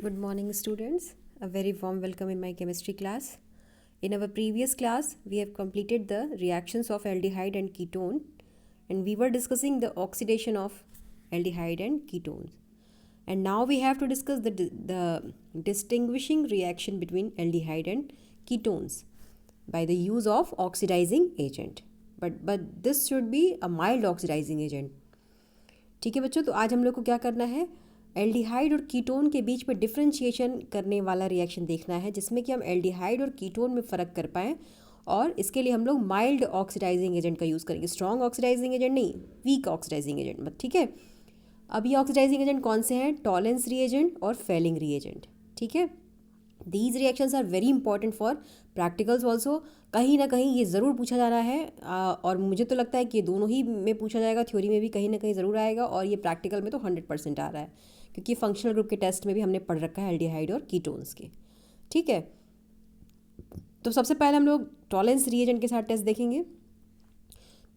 Good morning, students. A very warm welcome in my chemistry class. In our previous class, we have completed the reactions of aldehyde and ketone, and we were discussing the oxidation of aldehyde and ketones. And now we have to discuss the distinguishing reaction between aldehyde and ketones by the use of oxidizing agent. But this should be a mild oxidizing agent. ठीक है बच्चों, तो आज हम लोग को क्या करना है, एल्डिहाइड और कीटोन के बीच में डिफरेंशिएशन करने वाला रिएक्शन देखना है, जिसमें कि हम एल्डिहाइड और कीटोन में फ़र्क कर पाएँ। और इसके लिए हम लोग माइल्ड ऑक्सीडाइजिंग एजेंट का यूज़ करेंगे, स्ट्रॉन्ग ऑक्सीडाइजिंग एजेंट नहीं, वीक ऑक्सीडाइजिंग एजेंट। ठीक है, अब ये ऑक्सीडाइजिंग एजेंट कौन से हैं? टॉलेंस रिएजेंट और फेलिंग रिएजेंट। ठीक है, these reactions are very important for practicals also. कहीं ना कहीं ये ज़रूर पूछा जाना है, और मुझे तो लगता है कि दोनों ही में पूछा जाएगा, थ्योरी में भी कहीं ना कहीं ज़रूर आएगा, और ये प्रैक्टिकल में तो 100% आ रहा है, क्योंकि फंक्शनल ग्रुप के टेस्ट में भी हमने पढ़ रखा है एल्डिहाइड और कीटोन्स के। ठीक है, तो सबसे पहले हम लोग टॉलेंस रिएजेंट के साथ टेस्ट देखेंगे।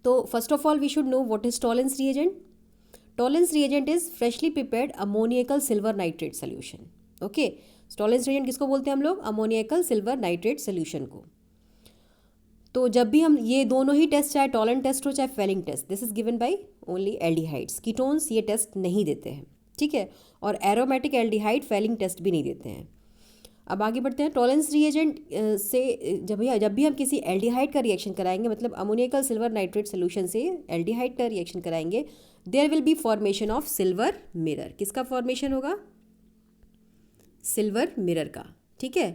तो first of all we should know what is Tollens reagent. Tollens reagent is freshly prepared ammoniacal silver nitrate solution. Okay, Tollens reagent किसको बोलते हैं हम लोग? अमोनियकल सिल्वर नाइट्रेट सोल्यूशन को। तो जब भी हम ये दोनों ही टेस्ट, चाहे टॉलेंट टेस्ट हो चाहे Fehling test, this is given by only aldehydes. Ketones ये टेस्ट नहीं देते हैं। ठीक है, और एरोमेटिक एल्डिहाइड फेलिंग टेस्ट भी नहीं देते हैं। अब आगे बढ़ते हैं। टॉलेंस रिएजेंट से जब भी हम किसी एल्डिहाइड का रिएक्शन कराएंगे, मतलब अमोनियकल सिल्वर नाइट्रेट सोल्यूशन से एल्डिहाइड का रिएक्शन कराएंगे, there will be formation of silver mirror. किसका फॉर्मेशन होगा? सिल्वर मिरर का। ठीक है,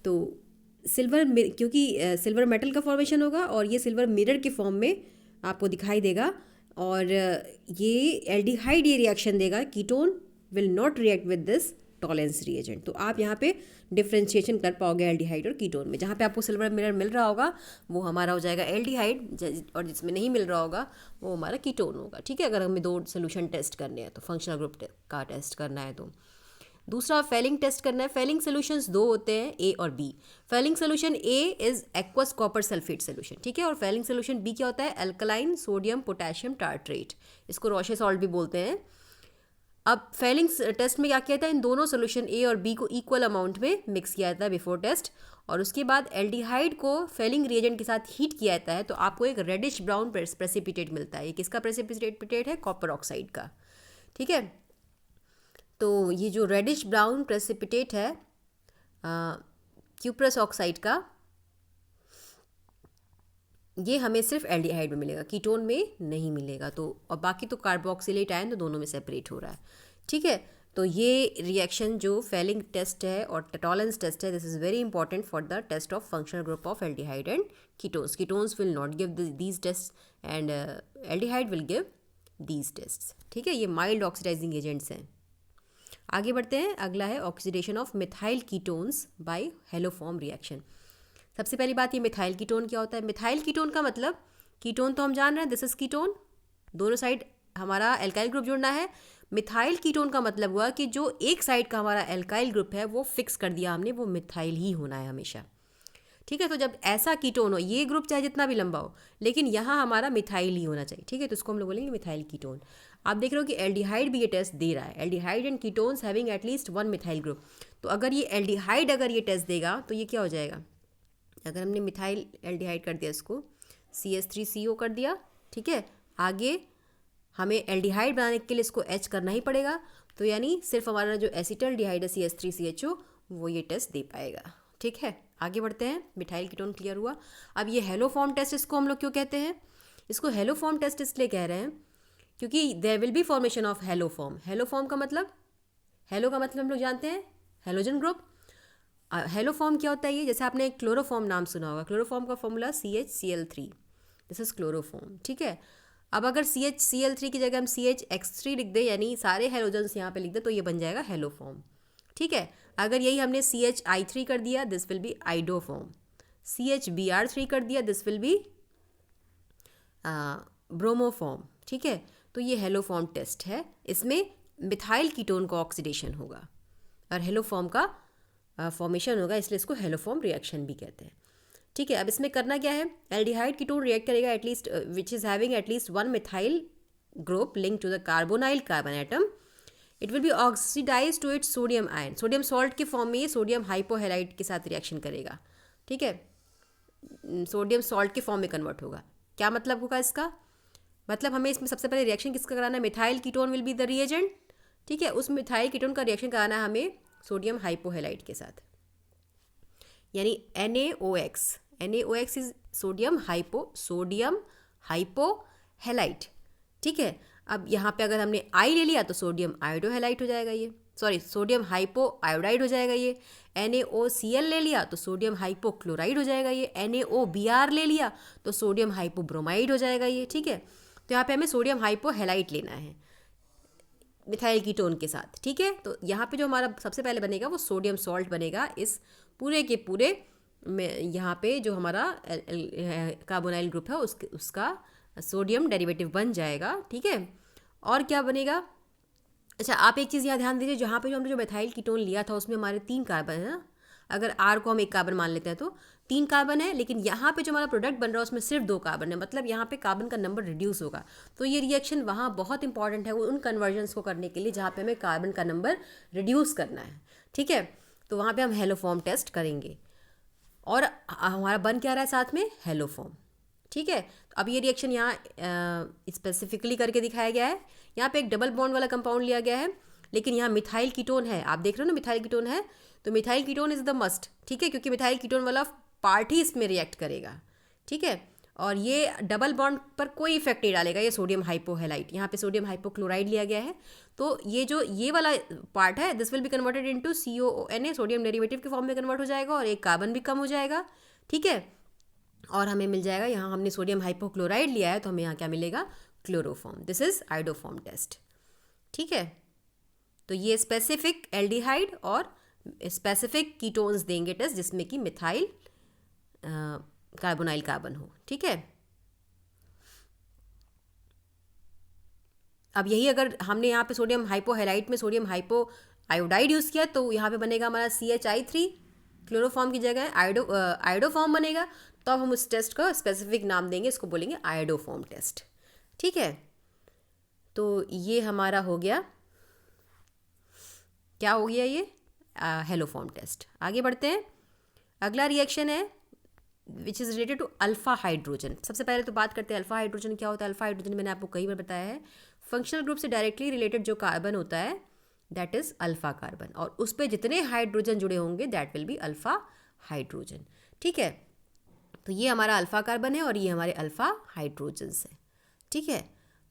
तो क्योंकि सिल्वर मेटल का फॉर्मेशन होगा और ये सिल्वर मिरर के फॉर्म में आपको दिखाई देगा, और ये एल्डिहाइड ये रिएक्शन देगा, ketone will not react with this Tollens reagent. तो आप यहाँ पे डिफ्रेंशिएशन कर पाओगे एल्डिहाइड और कीटोन में। जहाँ पे आपको सिल्वर मिरर मिल रहा होगा वो हमारा हो जाएगा एल्डिहाइड, और जिसमें नहीं मिल रहा होगा वो हमारा कीटोन होगा। ठीक है, अगर हमें दो सोल्यूशन टेस्ट करने हैं, तो फंक्शनल ग्रुप का टेस्ट करना है। तो दूसरा फेलिंग टेस्ट करना है। फेलिंग सोल्यूशंस दो होते हैं, ए और B. Fehling solution A is aqueous copper sulphate solution. ठीक है, और फेलिंग सोल्यूशन बी क्या होता है? अल्कलाइन सोडियम पोटेशियम टार्ट्रेट, इसको रोशे सॉल्ट भी बोलते हैं। अब फेलिंग टेस्ट में क्या किया था? इन दोनों सोल्यूशन ए और बी को इक्वल अमाउंट में मिक्स किया जाता है बिफोर टेस्ट, और उसके बाद एल्डिहाइड को फेलिंग रिएजेंट के साथ हीट किया जाता है, तो आपको एक रेडिश ब्राउन प्रेसिपिटेट मिलता है। ये किसका प्रेसिपिटेट है? कॉपर ऑक्साइड का। ठीक है, तो ये जो रेडिश ब्राउन प्रेसिपिटेट है क्यूप्रस ऑक्साइड का, ये हमें सिर्फ एल्डिहाइड में मिलेगा, कीटोन में नहीं मिलेगा। तो और बाकी तो कार्बोक्सिलेट आयन तो दोनों में सेपरेट हो रहा है। ठीक है, तो ये रिएक्शन जो फेलिंग टेस्ट है और टॉलेंस टेस्ट है, this is very important for the test of functional group of aldehyde and ketones. Ketones will not give these test and aldehyde will give these test. ठीक है, ये mild oxidising agents हैं। आगे बढ़ते हैं। अगला है oxidation of methyl ketones by haloform reaction. सबसे पहली बात, ये मिथाइल कीटोन क्या होता है? मिथाइल कीटोन का मतलब, कीटोन तो हम जान रहे हैं, दिस इज कीटोन, दोनों साइड हमारा एल्काइल ग्रुप जुड़ना है। मिथाइल कीटोन का मतलब हुआ कि जो एक साइड का हमारा एल्काइल ग्रुप है वो फिक्स कर दिया हमने, वो मिथाइल ही होना है हमेशा। ठीक है, तो जब ऐसा कीटोन हो, ये ग्रुप चाहे जितना भी लंबा हो, लेकिन यहाँ हमारा मिथाइल ही होना चाहिए। ठीक है, तो इसको हम लोग बोलेंगे मिथाइल कीटोन। आप देख रहे हो कि एल्डिहाइड भी ये टेस्ट दे रहा है, aldehyde and ketones having at least one methyl group. तो अगर ये एल्डिहाइड अगर ये टेस्ट देगा तो ये क्या हो जाएगा? अगर हमने मिथाइल एल्डिहाइड कर दिया, इसको CH3CO कर दिया। ठीक है, आगे हमें एल्डिहाइड बनाने के लिए इसको H करना ही पड़ेगा, तो यानी सिर्फ हमारा जो एसिटल्डिहाइड है CH3CHO वो ये टेस्ट दे पाएगा। ठीक है, आगे बढ़ते हैं। मिथाइल कीटोन क्लियर हुआ। अब ये हेलोफॉर्म टेस्ट, इसको हम लोग क्यों कहते हैं? इसको हेलोफॉर्म टेस्ट इसलिए कह रहे हैं क्योंकि there will be formation of haloform. Haloform का मतलब, हेलो का मतलब हम लोग जानते हैं हेलोजन ग्रुप। हेलोफॉर्म क्या होता है? ये जैसे आपने क्लोरोफॉर्म नाम सुना होगा, क्लोरोफॉर्म का formula CHCl3, this is chloroform. ठीक है, अब अगर CHCl3 की जगह हम CHX3 लिख दें, यानी सारे हेलोजन्स यहाँ पे लिख दें, तो ये बन जाएगा हेलोफॉर्म। ठीक है, अगर यही हमने CHI3 कर दिया, this will B iodoform. CHBr3 कर दिया, दिस विल बी ब्रोमोफॉर्म। ठीक है, तो ये हेलोफॉर्म टेस्ट है, इसमें मिथाइल कीटोन का ऑक्सीडेशन होगा और हेलोफॉर्म का फॉर्मेशन होगा, इसलिए इसको हेलोफॉर्म रिएक्शन भी कहते हैं। ठीक है, अब इसमें करना क्या है? एल्डिहाइड कीटोन रिएक्ट करेगा at least which is having at least one methyl group link to the carbonyl carbon atom. It will be oxidise to its sodium ion, sodium salt के फॉर्म में ये सोडियम हाइपोहेलाइट के साथ रिएक्शन करेगा, ठीक है, सोडियम सॉल्ट के फॉर्म में कन्वर्ट होगा। क्या मतलब होगा इसका? मतलब हमें इसमें सबसे पहले रिएक्शन किसका कराना है? Methyl ketone will be the reagent, ठीक है, उस मिथाइल कीटोन का रिएक्शन कराना है हमें सोडियम हाइपोहेलाइट के साथ, यानी NaOX, NaOX इज सोडियम हाइपोहेलाइट, ठीक है। अब यहाँ पे अगर हमने आई ले लिया तो सोडियम आयोडोहेलाइट हो जाएगा ये, सॉरी सोडियम हाइपो आयोडाइड हो जाएगा ये। NaOCl ले लिया तो सोडियम हाइपोक्लोराइड हो जाएगा ये। NaOBr ले लिया तो सोडियम हाइपोब्रोमाइड हो जाएगा ये, ठीक है। तो यहाँ पे हमें सोडियम हाइपोहेलाइट लेना है मिथाइल कीटोन के साथ, ठीक है। तो यहाँ पे जो हमारा सबसे पहले बनेगा वो सोडियम सॉल्ट बनेगा इस पूरे के पूरे में। यहाँ पे जो हमारा कार्बोनाइल ग्रुप है उसका सोडियम डेरिवेटिव बन जाएगा, ठीक है। और क्या बनेगा? अच्छा, आप एक चीज़ यहाँ ध्यान दीजिए, जहाँ पे जो हमने जो मिथाइल कीटोन लिया था उसमें हमारे 3 कार्बन है ना, अगर R को हम 1 कार्बन मान लेते हैं तो 3 कार्बन है, लेकिन यहाँ पे जो हमारा प्रोडक्ट बन रहा है उसमें सिर्फ 2 कार्बन है, मतलब यहाँ पे कार्बन का नंबर रिड्यूस होगा। तो ये रिएक्शन वहाँ बहुत इंपॉर्टेंट है उन कन्वर्जन्स को करने के लिए जहाँ पे हमें कार्बन का नंबर रिड्यूस करना है, ठीक है। तो वहाँ पे हम हेलोफॉर्म टेस्ट करेंगे और हमारा बन क्या रहा है साथ में? हेलोफॉर्म, ठीक है। तो अब ये रिएक्शन यहाँ स्पेसिफिकली करके दिखाया गया है। यहाँ पे एक डबल बॉन्ड वाला कंपाउंड लिया गया है, लेकिन यहाँ मिथाइल कीटोन है, आप देख रहे हो ना मिथाइल कीटोन है, तो methyl ketone is the must, ठीक है, क्योंकि मिथाइल कीटोन वाला पार्ट ही इसमें रिएक्ट करेगा, ठीक है। और ये डबल बॉन्ड पर कोई इफेक्ट नहीं डालेगा, ये सोडियम हाइपोहेलाइट, यहाँ पे सोडियम हाइपोक्लोराइड लिया गया है। तो ये जो ये वाला पार्ट है this will be converted into CONA, sodium derivative के फॉर्म में कन्वर्ट हो जाएगा और एक कार्बन भी कम हो जाएगा, ठीक है। और हमें मिल जाएगा, यहाँ हमने सोडियम हाइपोक्लोराइड लिया है तो हमें यहाँ क्या मिलेगा? Chloroform. This is iodoform test, ठीक है। तो ये स्पेसिफिक एल्डिहाइड और स्पेसिफिक कीटोन्स देंगे टेस्ट जिसमें कि मिथाइल कार्बोनाइल कार्बन हो, ठीक है। अब यही अगर हमने यहाँ पे सोडियम हाइपोहेलाइट में सोडियम हाइपो आयोडाइड यूज़ किया तो यहाँ पे बनेगा हमारा CHI3, क्लोरोफॉर्म की जगह आयोडोफॉर्म बनेगा। तो अब हम उस टेस्ट का स्पेसिफिक नाम देंगे, इसको बोलेंगे आयोडोफॉर्म टेस्ट, ठीक है। तो ये हमारा हो गया, क्या हो गया ये? Haloform test. आगे बढ़ते हैं, अगला रिएक्शन है which is related to alpha hydrogen. सबसे पहले तो बात करते हैं अल्फा हाइड्रोजन क्या होता है। अल्फा हाइड्रोजन मैंने आपको कई बार बताया है, फंक्शनल ग्रुप से डायरेक्टली रिलेटेड जो कार्बन होता है दैट इज़ अल्फा कार्बन, और उस पर जितने हाइड्रोजन जुड़े होंगे that will be alpha hydrogen, ठीक है। तो ये हमारा अल्फा कार्बन है और ये हमारे अल्फा हाइड्रोजन्स हैं, ठीक है।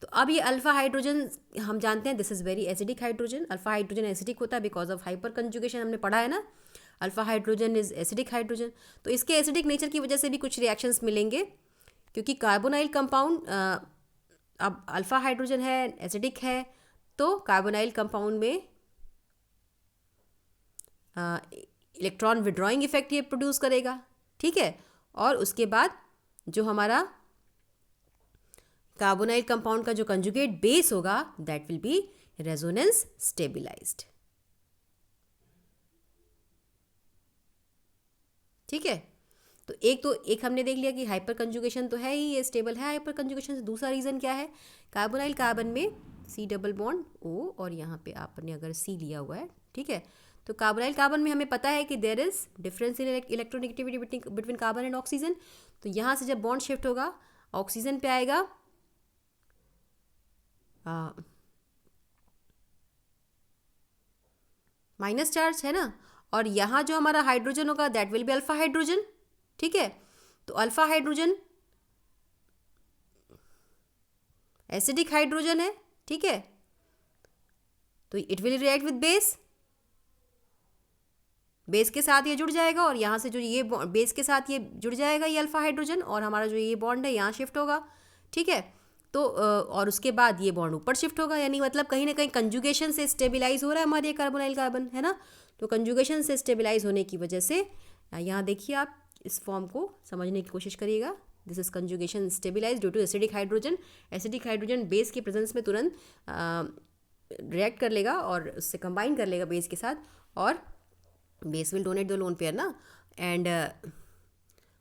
तो अब ये अल्फा हाइड्रोजन हम जानते हैं this is very acidic hydrogen. Alpha hydrogen acidic होता है बिकॉज ऑफ हाइपर कंजुगेशन, हमने पढ़ा है ना। Alpha hydrogen is acidic hydrogen, तो इसके एसिडिक नेचर की वजह से भी कुछ रिएक्शंस मिलेंगे, क्योंकि कार्बोनाइल कंपाउंड अब अल्फा हाइड्रोजन है, एसिडिक है, तो कार्बोनाइल कंपाउंड में इलेक्ट्रॉन विड्रॉइंग इफेक्ट ये प्रोड्यूस करेगा, ठीक है। और उसके बाद जो हमारा कार्बोनाइल कंपाउंड का जो कंजुगेट बेस होगा that will be resonance stabilised, ठीक है। तो एक हमने देख लिया कि हाइपर कंजुगेशन तो है ही, ये स्टेबल है हाइपर कंजुगेशन से। दूसरा रीज़न क्या है? कार्बोनाइल कार्बन में C डबल बॉन्ड O और यहाँ पे आपने अगर C लिया हुआ है, ठीक है। तो कार्बोनाइल कार्बन में हमें पता है कि there is difference in electronegativity between carbon and oxygen. तो यहाँ से जब बॉन्ड शिफ्ट होगा ऑक्सीजन पे आएगा माइनस चार्ज, है ना। और यहाँ जो हमारा हाइड्रोजन होगा that will be alpha hydrogen, ठीक है। तो अल्फा हाइड्रोजन एसिडिक हाइड्रोजन है, ठीक है। तो it will react with base के साथ ये जुड़ जाएगा, और यहाँ से जो ये बेस के साथ ये जुड़ जाएगा ये अल्फा हाइड्रोजन, और हमारा जो ये बॉन्ड है यहाँ शिफ्ट होगा, ठीक है। तो और उसके बाद ये बॉन्ड ऊपर शिफ्ट होगा, यानी मतलब कहीं ना कहीं कंजुगेशन से स्टेबिलाइज हो रहा है हमारे ये कार्बोनाइल कार्बन, है ना। तो कंजुगेशन से स्टेबिलाइज होने की वजह से यहाँ देखिए, आप इस फॉर्म को समझने की कोशिश करिएगा। This is conjugation stabilise due to acidic hydrogen. Acidic hydrogen base के प्रेजेंस में तुरंत रिएक्ट कर लेगा और उससे कंबाइन कर लेगा बेस के साथ, और base will donate the lone pair ना। एंड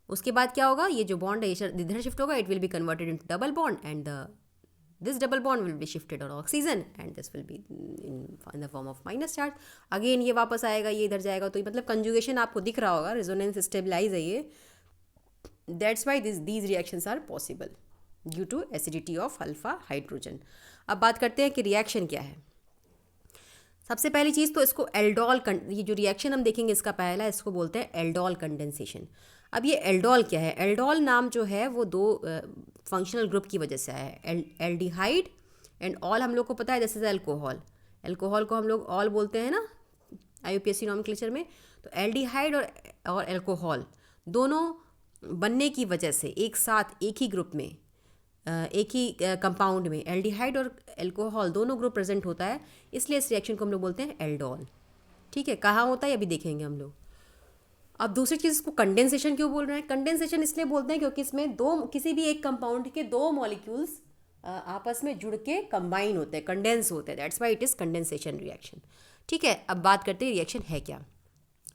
उसके बाद क्या होगा, ये जो बॉन्ड है इधर शिफ्ट होगा, it will be converted into double bond and the this double bond will be shifted on oxygen and this will be in the form of minus charge. Again ये वापस आएगा, ये इधर जाएगा. तो मतलब कंजुगेशन आपको दिख रहा होगा, रेजोनेंस स्टेबलाइज है ये. That's why these reactions are possible due to acidity of alpha hydrogen. अब बात करते हैं कि रिएक्शन क्या है. सबसे पहली चीज़ तो इसको एल्डोल, ये जो रिएक्शन हम देखेंगे इसका पहला, इसको बोलते हैं एल्डोल कंडेंसेशन. अब ये एल्डोल क्या है? एल्डोल नाम जो है वो दो फंक्शनल ग्रुप की वजह से आया है. एल्डिहाइड एंड ऑल हम लोग को पता है दिस इज एल्कोहल. एल्कोहल को हम लोग ऑल बोलते हैं ना IUPAC नॉमेनक्लेचर में. तो एल्डिहाइड और एल्कोहल दोनों बनने की वजह से एक साथ एक ही ग्रुप में, एक ही कंपाउंड में एल्डिहाइड और एल्कोहल दोनों ग्रुप प्रेजेंट होता है, इसलिए इस रिएक्शन को हम लोग बोलते हैं एल्डोल. ठीक है, कहाँ होता है अभी देखेंगे हम लोग. अब दूसरी चीज़, इसको कंडेंसेशन क्यों बोल रहे हैं? कंडेंसेशन इसलिए बोलते हैं क्योंकि इसमें किसी भी एक कंपाउंड के दो मॉलिक्यूल्स आपस में जुड़ के कंबाइन होते हैं, कंडेंस होते हैं. That's why it is condensation reaction. ठीक है, अब बात करते हैं रिएक्शन है क्या.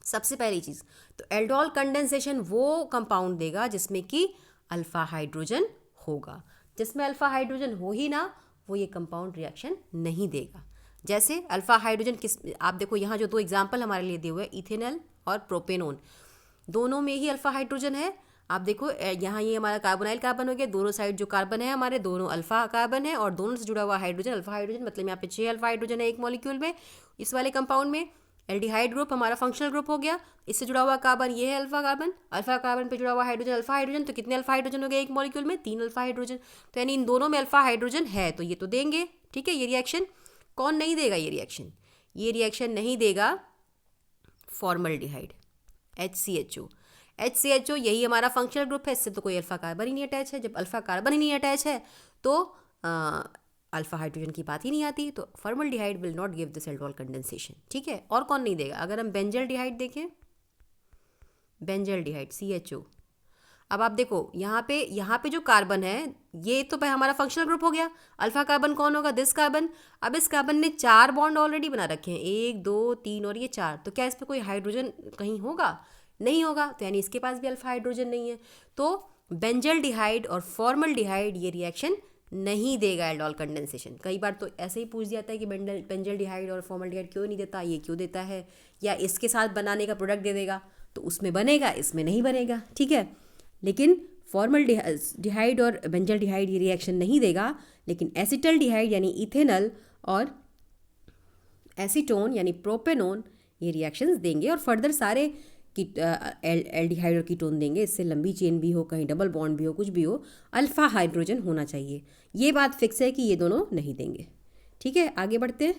सबसे पहली चीज़ तो एल्डोल कंडेंसेशन वो कंपाउंड देगा जिसमें कि अल्फा हाइड्रोजन होगा. जिसमें अल्फा हाइड्रोजन हो ही ना, वो ये कंपाउंड रिएक्शन नहीं देगा. जैसे अल्फा हाइड्रोजन किस, आप देखो यहाँ जो दो एग्जाम्पल हमारे लिए दिए हुए हैं, इथेनॉल और प्रोपेनोन, दोनों में ही अल्फा हाइड्रोजन है. आप देखो यहाँ ये हमारा कार्बोनाइल कार्बन हो गया, दोनों साइड जो कार्बन है हमारे दोनों अल्फा कार्बन है और दोनों से जुड़ा हुआ हाइड्रोजन अल्फा हाइड्रोजन. मतलब यहाँ पे 6 अल्फा हाइड्रोजन है एक मॉलिक्यूल में. इस वाले कंपाउंड में एल्डिहाइड ग्रुप हमारा फंक्शनल ग्रुप हो गया, इससे जुड़ा हुआ कार्बन ये है अल्फा कार्बन. अल्फा कार्बन पे जुड़ा हुआ हाइड्रोजन अल्फा हाइड्रोजन. तो कितने अल्फा हाइड्रोजन हो गए एक मॉलिक्यूल में? 3 अल्फा हाइड्रोजन. तो यानी इन दोनों में अल्फा हाइड्रोजन है, तो ये तो देंगे. ठीक है, ये रिएक्शन कौन नहीं देगा? ये रिएक्शन नहीं देगा फॉर्मल्डिहाइड, HCHO. यही हमारा फंक्शनल ग्रुप है, इससे तो कोई अल्फा कार्बन ही नहीं अटैच है. जब अल्फा कार्बन ही नहीं अटैच है तो अल्फा हाइड्रोजन की बात ही नहीं आती. तो formaldehyde will not give this aldol condensation. ठीक है, और कौन नहीं देगा? अगर हम बेंजल्डिहाइड देखें, बेंजल्डिहाइड CHO. अब आप देखो यहाँ पे जो कार्बन है ये तो हमारा फंक्शनल ग्रुप हो गया. अल्फा कार्बन कौन होगा? This carbon. अब इस कार्बन ने 4 बॉन्ड ऑलरेडी बना रखे हैं, 1 2 3 और ये 4. तो क्या इस पर कोई हाइड्रोजन कहीं होगा? नहीं होगा. तो यानी इसके पास भी अल्फा हाइड्रोजन नहीं है. तो बेंजल्डिहाइड और फॉर्मल्डिहाइड ये रिएक्शन नहीं देगा एल्डोल कंडेंसेशन. कई बार तो ऐसे ही पूछ जाता है कि बेंजल्डिहाइड और फॉर्मल्डिहाइड क्यों नहीं देता, ये क्यों देता है, या इसके साथ बनाने का प्रोडक्ट दे देगा तो उसमें बनेगा, इसमें नहीं बनेगा. ठीक है, लेकिन फॉर्मल्डिहाइड और बेंजल्डिहाइड ये रिएक्शन नहीं देगा, लेकिन एसिटल्डिहाइड यानी इथेनॉल और एसीटोन यानी प्रोपेनोन ये रिएक्शंस देंगे. और फर्दर सारे एल्डिहाइड और कीटोन देंगे. इससे लंबी चेन भी हो, कहीं डबल बॉन्ड भी हो, कुछ भी हो, अल्फा हाइड्रोजन होना चाहिए. ये बात फिक्स है कि ये दोनों नहीं देंगे. ठीक है, आगे बढ़ते हैं.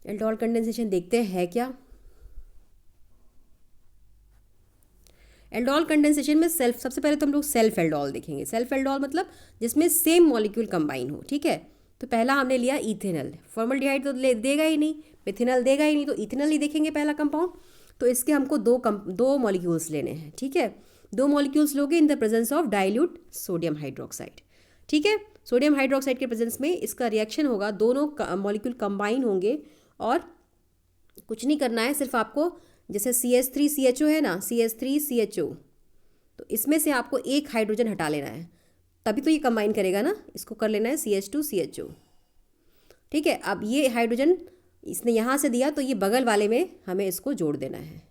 एल्डोल कंडेंसेशन देखते हैं है क्या. एल्डोल कंडेंसेशन में सबसे पहले तो हम लोग सेल्फ एल्डोल देखेंगे. सेल्फ एल्डोल मतलब जिसमें सेम मॉलिक्यूल कंबाइन हो. ठीक है, तो पहला हमने लिया इथेनॉल. फॉर्मल्डिहाइड तो देगा ही नहीं, मिथेनॉल देगा ही नहीं, तो इथेनॉल ही देखेंगे पहला कंपाउंड. तो इसके हमको दो मॉलिक्यूल्स लेने हैं. ठीक है, 2 मॉलिक्यूल्स लोगे in the presence of dilute sodium hydroxide. ठीक है, सोडियम हाइड्रोक्साइड के प्रेजेंस में इसका रिएक्शन होगा, दोनों मॉलिक्यूल कंबाइन होंगे. और कुछ नहीं करना है, सिर्फ आपको जैसे CH3CHO है ना, CH3CHO, तो इसमें से आपको एक हाइड्रोजन हटा लेना है, तभी तो ये कंबाइन करेगा ना. इसको कर लेना है CH2CHO. ठीक है, अब ये हाइड्रोजन इसने यहाँ से दिया तो ये बगल वाले में हमें इसको जोड़ देना है.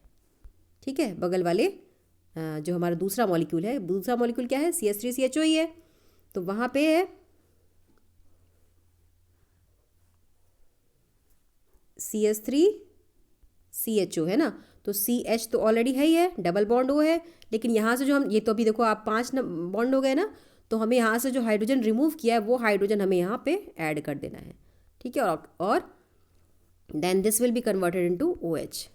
ठीक है, बगल वाले जो हमारा दूसरा मॉलिक्यूल है, दूसरा मॉलिक्यूल क्या है? CH3CHO ही है. तो वहाँ पे है CH3CHO है ना, तो CH तो ऑलरेडी है ही है, डबल बॉन्ड वो है. लेकिन यहाँ से जो हम, ये तो अभी देखो आप 5 बॉन्ड हो गए ना, तो हमें यहाँ से जो हाइड्रोजन रिमूव किया है वो हाइड्रोजन हमें यहाँ पे ऐड कर देना है. ठीक है, और then this will be converted into OH.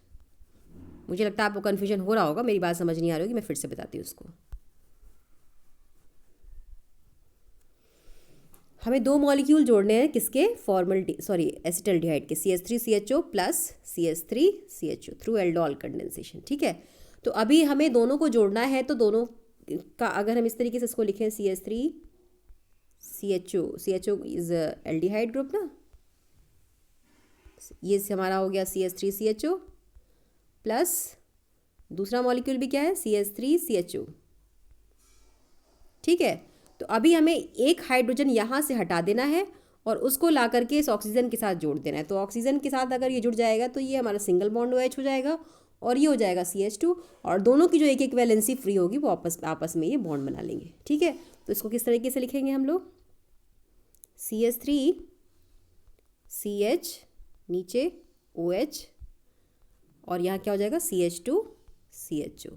मुझे लगता है आपको कन्फ्यूजन हो रहा होगा, मेरी बात समझ नहीं आ रही होगी, मैं फिर से बताती हूँ उसको. हमें 2 मॉलिक्यूल जोड़ने हैं किसके? एसिटल्डिहाइड के, CH3CHO plus CH3CHO through aldol condensation. ठीक है, तो अभी हमें दोनों को जोड़ना है. तो दोनों का अगर हम इस तरीके से इसको लिखें CH3CHO इज एल्डिहाइड ग्रुप ना, ये हमारा हो गया CH3CHO प्लस दूसरा मॉलिक्यूल भी क्या है? CH3CHO. ठीक है, तो अभी हमें एक हाइड्रोजन यहाँ से हटा देना है और उसको ला करके इस ऑक्सीजन के साथ जोड़ देना है। तो ऑक्सीजन के साथ अगर ये जुड़ जाएगा तो ये हमारा सिंगल बॉन्ड OH हो जाएगा और ये हो जाएगा CH2, और दोनों की जो एक एक वैलेंसी फ्री होगी वो आपस में ये बॉन्ड बना लेंगे। ठीक है, तो इसको किस तरीके से लिखेंगे हम लोग, CH3 CH नीचे OH और यहाँ क्या हो जाएगा CH2 CHO।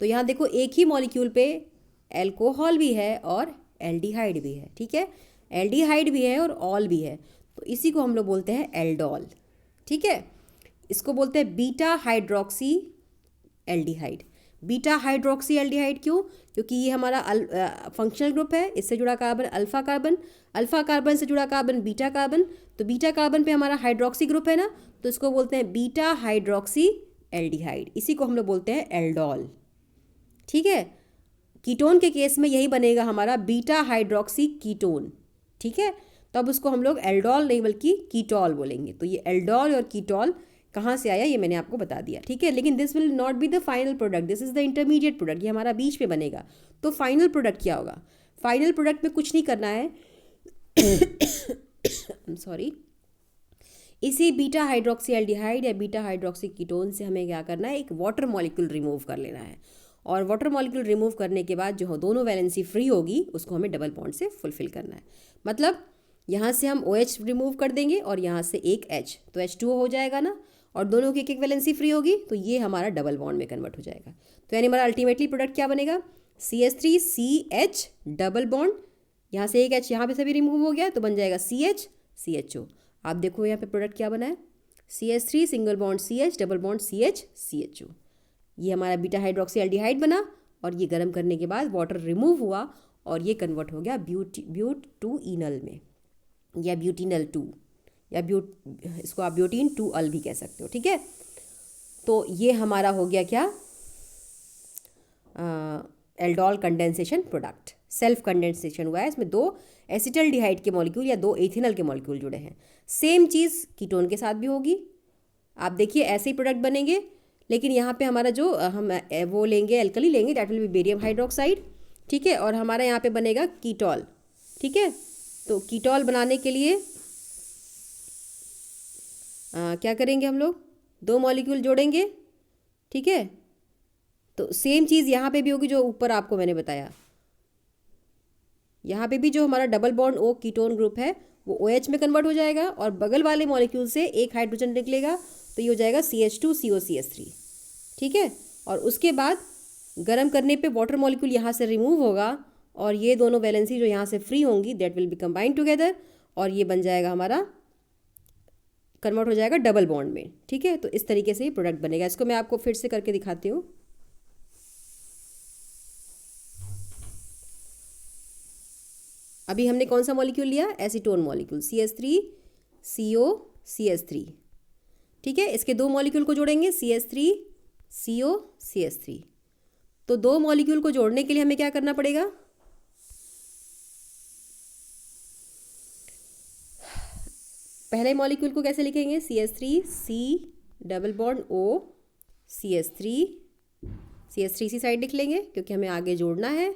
तो यहाँ देखो एक ही मॉलिक्यूल पे एल्कोहल भी है और एल्डिहाइड भी है। ठीक है, एल्डिहाइड भी है और ऑल भी है, तो इसी को हम लोग बोलते हैं एल्डोल। ठीक है, इसको बोलते हैं beta hydroxy aldehyde. Beta hydroxy aldehyde क्यों? क्योंकि ये हमारा फंक्शनल ग्रुप है, इससे जुड़ा carbon alpha carbon, alpha carbon से जुड़ा कार्बन बीटा कार्बन, तो बीटा कार्बन पे हमारा हाइड्रोक्सी ग्रुप है ना, तो इसको बोलते हैं बीटा हाइड्रोक्सी एल्डिहाइड, इसी को हम लोग बोलते हैं एल्डोल। ठीक है, कीटोन के केस में यही बनेगा हमारा बीटा हाइड्रोक्सी कीटोन। ठीक है, तो अब उसको हम लोग एल्डोल नहीं बल्कि कीटोल बोलेंगे। तो ये एल्डोल और कीटोल कहाँ से आया ये मैंने आपको बता दिया। ठीक है, लेकिन this will not be the final product, this is the intermediate product, ये हमारा बीच में बनेगा। तो फाइनल प्रोडक्ट क्या होगा? फाइनल प्रोडक्ट में कुछ नहीं करना है सॉरी, इसी बीटा हाइड्रोक्सी एल्डिहाइड या बीटा हाइड्रोक्सी कीटोन से हमें क्या करना है, एक वाटर मॉलिक्यूल रिमूव कर लेना है, और वाटर मॉलिक्यूल रिमूव करने के बाद जो दोनों वैलेंसी फ्री होगी उसको हमें डबल बॉन्ड से फुलफिल करना है। मतलब यहाँ से हम OH रिमूव कर देंगे और यहाँ से एक H, तो H2O हो जाएगा ना, और दोनों की एक एक वैलेंसी फ्री होगी, तो ये हमारा डबल बॉन्ड में कन्वर्ट हो जाएगा। तो यानी हमारा अल्टीमेटली प्रोडक्ट क्या बनेगा, CH3CH डबल बॉन्ड, यहाँ से एक H यहाँ पे से भी रिमूव हो गया तो बन जाएगा CH CHO। आप देखो यहाँ पे प्रोडक्ट क्या बना है, CH3 single bond CH double bond CH CHO। ये हमारा बीटा हाइड्रोक्सी एल्डिहाइड बना, और ये गर्म करने के बाद वाटर रिमूव हुआ और ये कन्वर्ट हो गया ब्यूट-2-ईनल में, या ब्यूटिनल 2, या इसको आप ब्यूटीन 2 भी कह सकते हो। ठीक है, तो ये हमारा हो गया क्या, aldol condensation product. Self condensation हुआ है, इसमें 2 एसिटल्डिहाइड के मॉलिक्यूल या 2 एथिनल के मॉलिक्यूल जुड़े हैं। सेम चीज़ कीटोन के साथ भी होगी। आप देखिए ऐसे ही प्रोडक्ट बनेंगे, लेकिन यहाँ पे हमारा जो हम वो लेंगे, एल्कली लेंगे, that will be barium hydroxide. ठीक है, और हमारा यहाँ पे बनेगा कीटोल। ठीक है, तो कीटोल बनाने के लिए क्या करेंगे हम लोग, 2 मॉलिक्यूल जोड़ेंगे। ठीक है, तो सेम चीज़ यहाँ पे भी होगी जो ऊपर आपको मैंने बताया। यहाँ पे भी जो हमारा double bond O ketone group है वो OH में कन्वर्ट हो जाएगा, और बगल वाले मॉलिक्यूल से एक हाइड्रोजन निकलेगा, तो ये हो जाएगा CH2COCH3। ठीक है, और उसके बाद गर्म करने पे वाटर मॉलिक्यूल यहाँ से रिमूव होगा, और ये दोनों वैलेंसी जो यहाँ से फ्री होंगी that will be combined together, और ये बन जाएगा हमारा, कन्वर्ट हो जाएगा डबल बॉन्ड में। ठीक है, तो इस तरीके से ये प्रोडक्ट बनेगा। इसको मैं आपको फिर से करके दिखाती हूँ। अभी हमने कौन सा मॉलिक्यूल लिया, एसीटोन मॉलिक्यूल, CH3COCH3। ठीक है, इसके 2 मॉलिक्यूल को जोड़ेंगे, CH3COCH3। तो 2 मॉलिक्यूल को जोड़ने के लिए हमें क्या करना पड़ेगा, पहले मॉलिक्यूल को कैसे लिखेंगे, CH3C double bond O CH3 side लिख लेंगे क्योंकि हमें आगे जोड़ना है।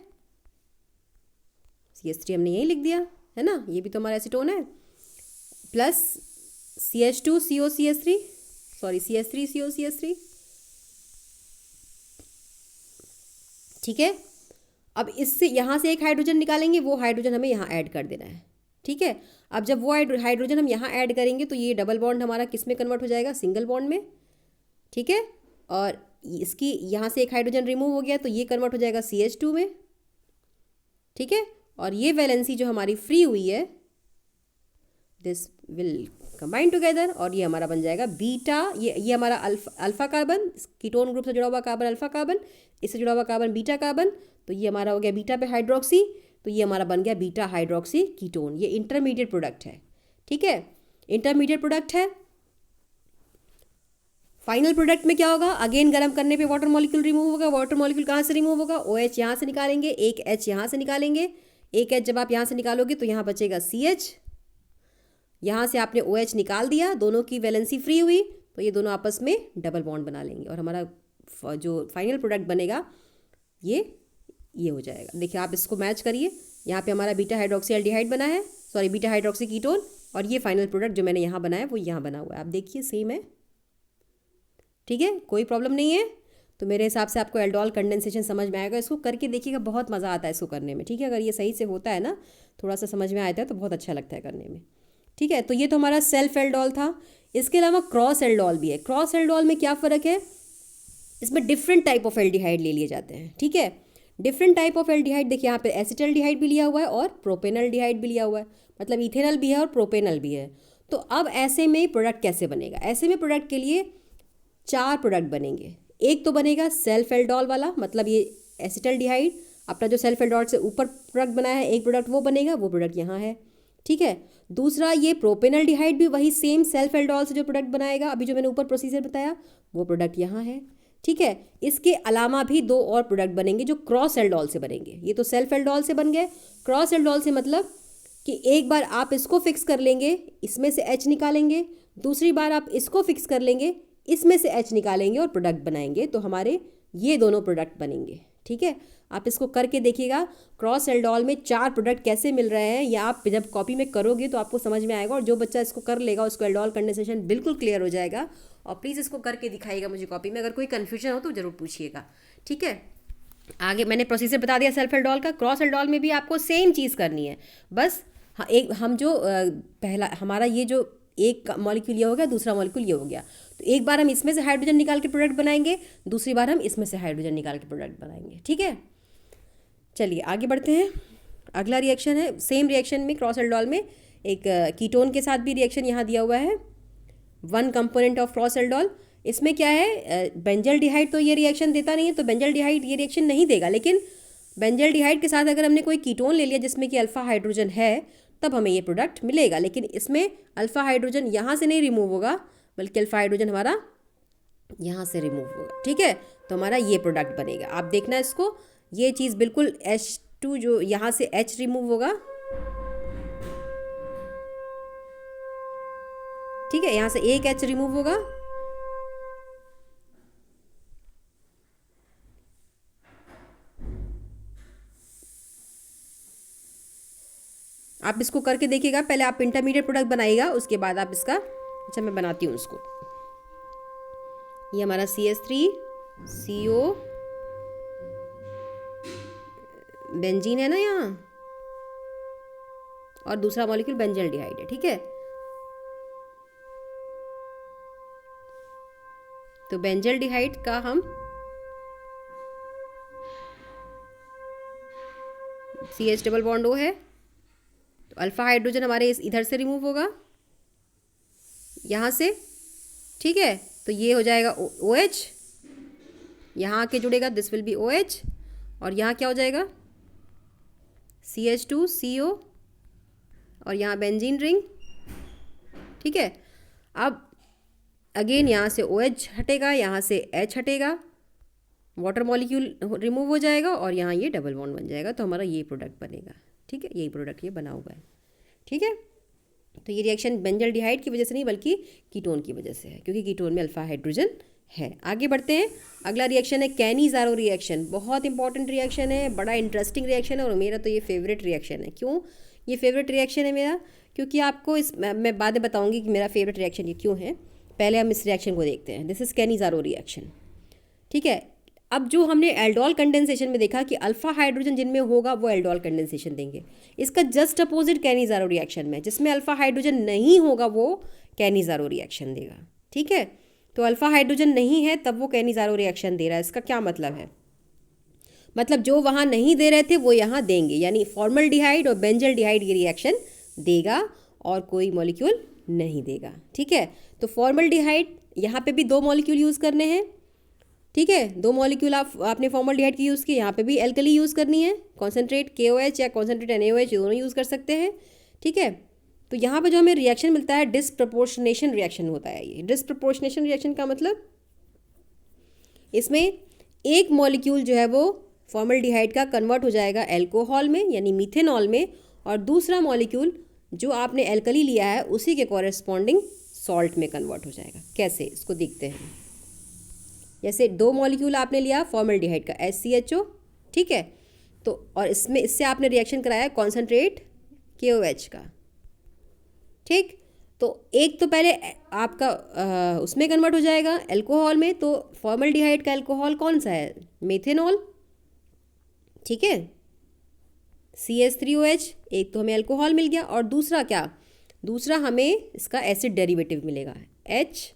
CH3 हमने यही लिख दिया है ना, ये भी तो हमारा एसीटोन है, प्लस CH2COCH3, सॉरी CH3COCH3। ठीक है, अब इससे यहाँ से एक हाइड्रोजन निकालेंगे, वो हाइड्रोजन हमें यहाँ ऐड कर देना है। ठीक है, अब जब वो हाइड्रोजन हम यहाँ ऐड करेंगे तो ये डबल बॉन्ड हमारा किस में कन्वर्ट हो जाएगा, सिंगल बॉन्ड में। ठीक है, और इसकी यहाँ से एक हाइड्रोजन रिमूव हो गया तो ये कन्वर्ट हो जाएगा CH2 में। ठीक है, और ये वैलेंसी जो हमारी फ्री हुई है दिस विल कंबाइन टुगेदर, और ये हमारा बन जाएगा बीटा, ये हमारा अल्फा कार्बन, कीटोन ग्रुप से जुड़ा हुआ कार्बन अल्फा कार्बन, इससे जुड़ा हुआ कार्बन बीटा कार्बन, तो ये हमारा हो गया बीटा पे हाइड्रोक्सी, तो ये हमारा बन गया बीटा हाइड्रोक्सी कीटोन। ये इंटरमीडिएट प्रोडक्ट है। ठीक है, इंटरमीडिएट प्रोडक्ट है। फाइनल प्रोडक्ट में क्या होगा, अगेन गर्म करने पे वाटर मॉलिक्यूल रिमूव होगा। वाटर मॉलिक्यूल कहाँ से रिमूव होगा, OH यहाँ से निकालेंगे, एक H यहाँ से निकालेंगे, एक H जब आप यहाँ से निकालोगे तो यहाँ बचेगा CH, यहाँ से आपने OH निकाल दिया, दोनों की वैलेंसी फ्री हुई, तो ये दोनों आपस में डबल बॉन्ड बना लेंगे, और हमारा जो फाइनल प्रोडक्ट बनेगा ये ये हो जाएगा। देखिए आप इसको मैच करिए, यहाँ पे हमारा बीटा हाइड्रोक्सी एल्डिहाइड बना है, सॉरी बीटा हाइड्रोक्सी कीटोन, और ये फाइनल प्रोडक्ट जो मैंने यहाँ बनाया वो यहाँ बना हुआ है। आप देखिए सेम है, ठीक है, कोई प्रॉब्लम नहीं है। तो मेरे हिसाब से आपको एल्डोल कंडेंसेशन समझ में आएगा। इसको करके देखिएगा, बहुत मज़ा आता है इसको करने में, ठीक है। अगर ये सही से होता है ना, थोड़ा सा समझ में आता है तो बहुत अच्छा लगता है करने में, ठीक है। तो ये तो हमारा सेल्फ एल्डोल था। इसके अलावा क्रॉस एल्डोल भी है। क्रॉस एल्डोल में क्या फ़र्क है, इसमें डिफरेंट टाइप ऑफ एल्डिहाइड ले लिए जाते हैं, ठीक है। डिफरेंट टाइप ऑफ एल्डिहाइड, देखिए यहाँ पे एसिटल्डिहाइड भी लिया हुआ है और प्रोपेनल्डिहाइड भी लिया हुआ है, मतलब इथेनॉल भी है और प्रोपेनल भी है। तो अब ऐसे में प्रोडक्ट कैसे बनेगा, ऐसे में प्रोडक्ट के लिए 4 प्रोडक्ट बनेंगे। एक तो बनेगा सेल्फ एल्डोल वाला, मतलब ये एसिटल्डिहाइड अपना जो सेल्फ एल्डोल से ऊपर प्रोडक्ट बनाया है, एक प्रोडक्ट वो बनेगा, वो प्रोडक्ट यहाँ है, ठीक है। दूसरा ये प्रोपेनल्डिहाइड भी वही सेम सेल्फ एल्डोल से जो प्रोडक्ट बनाएगा, अभी जो मैंने ऊपर प्रोसीजर बताया वो प्रोडक्ट यहाँ है, ठीक है। इसके अलावा भी 2 और प्रोडक्ट बनेंगे जो क्रॉस एल्डोल से बनेंगे। ये तो सेल्फ एल्डोल से बन गए, क्रॉस एल्डोल से मतलब कि एक बार आप इसको फिक्स कर लेंगे, इसमें से H निकालेंगे, दूसरी बार आप इसको फिक्स कर लेंगे, इसमें से H निकालेंगे और प्रोडक्ट बनाएंगे, तो हमारे ये दोनों प्रोडक्ट बनेंगे, ठीक है। आप इसको करके देखिएगा, क्रॉस एल्डोल में 4 प्रोडक्ट कैसे मिल रहे हैं, या आप जब कॉपी में करोगे तो आपको समझ में आएगा। और जो बच्चा इसको कर लेगा उसको एल्डोल कंडेंसेशन बिल्कुल क्लियर हो जाएगा। और प्लीज़ इसको करके दिखाइएगा मुझे कॉपी में, अगर कोई कन्फ्यूजन हो तो ज़रूर पूछिएगा, ठीक है। आगे मैंने प्रोसीजर बता दिया सेल्फ एल्डोल का। क्रॉस एल्डोल में भी आपको सेम चीज़ करनी है, बस हाँ, एक हम जो पहला हमारा ये जो एक मॉलिक्यूल ये हो गया, दूसरा मॉलिक्यूल ये हो गया, तो एक बार हम इसमें से हाइड्रोजन निकाल के प्रोडक्ट बनाएंगे, दूसरी बार हम इसमें से हाइड्रोजन निकाल के प्रोडक्ट बनाएंगे, ठीक है। चलिए आगे बढ़ते हैं। अगला रिएक्शन है, सेम रिएक्शन में क्रॉस एल्डोल में एक कीटोन के साथ भी रिएक्शन यहाँ दिया हुआ है, 1 कंपोनेंट ऑफ क्रॉस एल्डोल। इसमें क्या है, बेंजल्डिहाइड तो ये रिएक्शन देता नहीं है, तो बेंजल्डिहाइड ये रिएक्शन नहीं देगा, लेकिन बेंजल्डिहाइड के साथ अगर हमने कोई कीटोन ले लिया जिसमें कि अल्फा हाइड्रोजन है, तब हमें ये प्रोडक्ट मिलेगा। लेकिन इसमें अल्फा हाइड्रोजन यहाँ से नहीं रिमूव होगा, बल्कि अल्फा हाइड्रोजन हमारा यहाँ से रिमूव होगा, ठीक है। तो हमारा ये प्रोडक्ट बनेगा। आप देखना इसको, ये चीज़ बिल्कुल H2 जो यहाँ से H रिमूव होगा, ठीक है, यहाँ से एक H रिमूव होगा, आप इसको करके देखिएगा। पहले आप इंटरमीडिएट प्रोडक्ट बनाइएगा, उसके बाद आप इसका, अच्छा मैं बनाती हूँ उसको। ये हमारा CH3CO बेंजीन है ना यहाँ, और दूसरा मॉलिक्यूल बेंजल्डिहाइड है, ठीक है। तो बेंजल्डिहाइड का हम CH डबल बॉन्ड O है, तो अल्फा हाइड्रोजन हमारे इधर से रिमूव होगा, यहाँ से, ठीक है। तो ये हो जाएगा OH, यहाँ आके जुड़ेगा, दिस विल बी OH, और यहाँ क्या हो जाएगा CH2CO, और यहाँ बेंजीन रिंग, ठीक है। अब अगेन यहाँ से OH हटेगा, यहाँ से H हटेगा, वाटर मॉलिक्यूल रिमूव हो जाएगा, और यहाँ ये डबल बॉन्ड बन जाएगा, तो हमारा ये प्रोडक्ट बनेगा, ठीक है। यही प्रोडक्ट ये बना हुआ है, ठीक है। तो ये रिएक्शन बेंजल्डिहाइड की वजह से नहीं बल्कि कीटोन की वजह से है, क्योंकि कीटोन में अल्फा हाइड्रोजन है। आगे बढ़ते हैं। अगला रिएक्शन है कैनिज़ारो रिएक्शन। बहुत इंपॉर्टेंट रिएक्शन है, बड़ा इंटरेस्टिंग रिएक्शन है, और मेरा तो ये फेवरेट रिएक्शन है। क्यों ये फेवरेट रिएक्शन है मेरा, क्योंकि आपको इस मैं बाद में बताऊंगी कि मेरा फेवरेट रिएक्शन ये क्यों है। पहले हम इस रिएक्शन को देखते हैं। दिस इज़ कैनिज़ारो रिएक्शन, ठीक है। अब जो हमने एल्डोल कंडेंसेशन में देखा कि अल्फा हाइड्रोजन जिनमें होगा वो एल्डोल कंडेंसेशन देंगे, इसका जस्ट अपोजिट कैनिज़ारो रिएक्शन में जिसमें अल्फा हाइड्रोजन नहीं होगा वो कैनिज़ारो रिएक्शन देगा, ठीक है। तो अल्फा हाइड्रोजन नहीं है तब वो कैनिज़ारो रिएक्शन दे रहा है। इसका क्या मतलब है, मतलब जो वहाँ नहीं दे रहे थे वो यहाँ देंगे, यानी फॉर्मल्डिहाइड और बेंजल्डिहाइड ये रिएक्शन देगा और कोई मॉलिक्यूल नहीं देगा, ठीक है। तो फॉर्मल्डिहाइड यहाँ पे भी 2 मॉलिक्यूल यूज़ करने हैं, ठीक है। 2 मॉलिक्यूल आपने फॉर्मल्डिहाइड की यूज़ की, यहाँ पे भी एल्कली यूज़ करनी है, कॉन्सेंट्रेट KOH या कॉन्सेंट्रेट NaOH दोनों यूज़ कर सकते हैं, ठीक है। तो यहाँ पे जो हमें रिएक्शन मिलता है डिसप्रपोर्शनेशन रिएक्शन होता है। ये डिसप्रपोर्शनेशन रिएक्शन का मतलब इसमें एक मॉलिक्यूल जो है वो फॉर्मल्डिहाइड का कन्वर्ट हो जाएगा एल्कोहल में यानी मीथेनॉल में, और दूसरा मॉलिक्यूल जो आपने एल्कली लिया है उसी के कॉरेस्पॉन्डिंग सॉल्ट में कन्वर्ट हो जाएगा। कैसे, इसको देखते हैं। जैसे 2 मॉलिक्यूल आपने लिया फॉर्मल्डिहाइड का HCHO, ठीक है। तो और इससे आपने रिएक्शन कराया कॉन्सेंट्रेट KOH का, ठीक। तो एक तो पहले आपका उसमें कन्वर्ट हो जाएगा अल्कोहल में, तो फॉर्मल्डिहाइड का अल्कोहल कौन सा है, मेथेनॉल, ठीक है, CH3OH, एक तो हमें अल्कोहल मिल गया, और दूसरा क्या, दूसरा हमें इसका एसिड डेरिवेटिव मिलेगा HCOOK,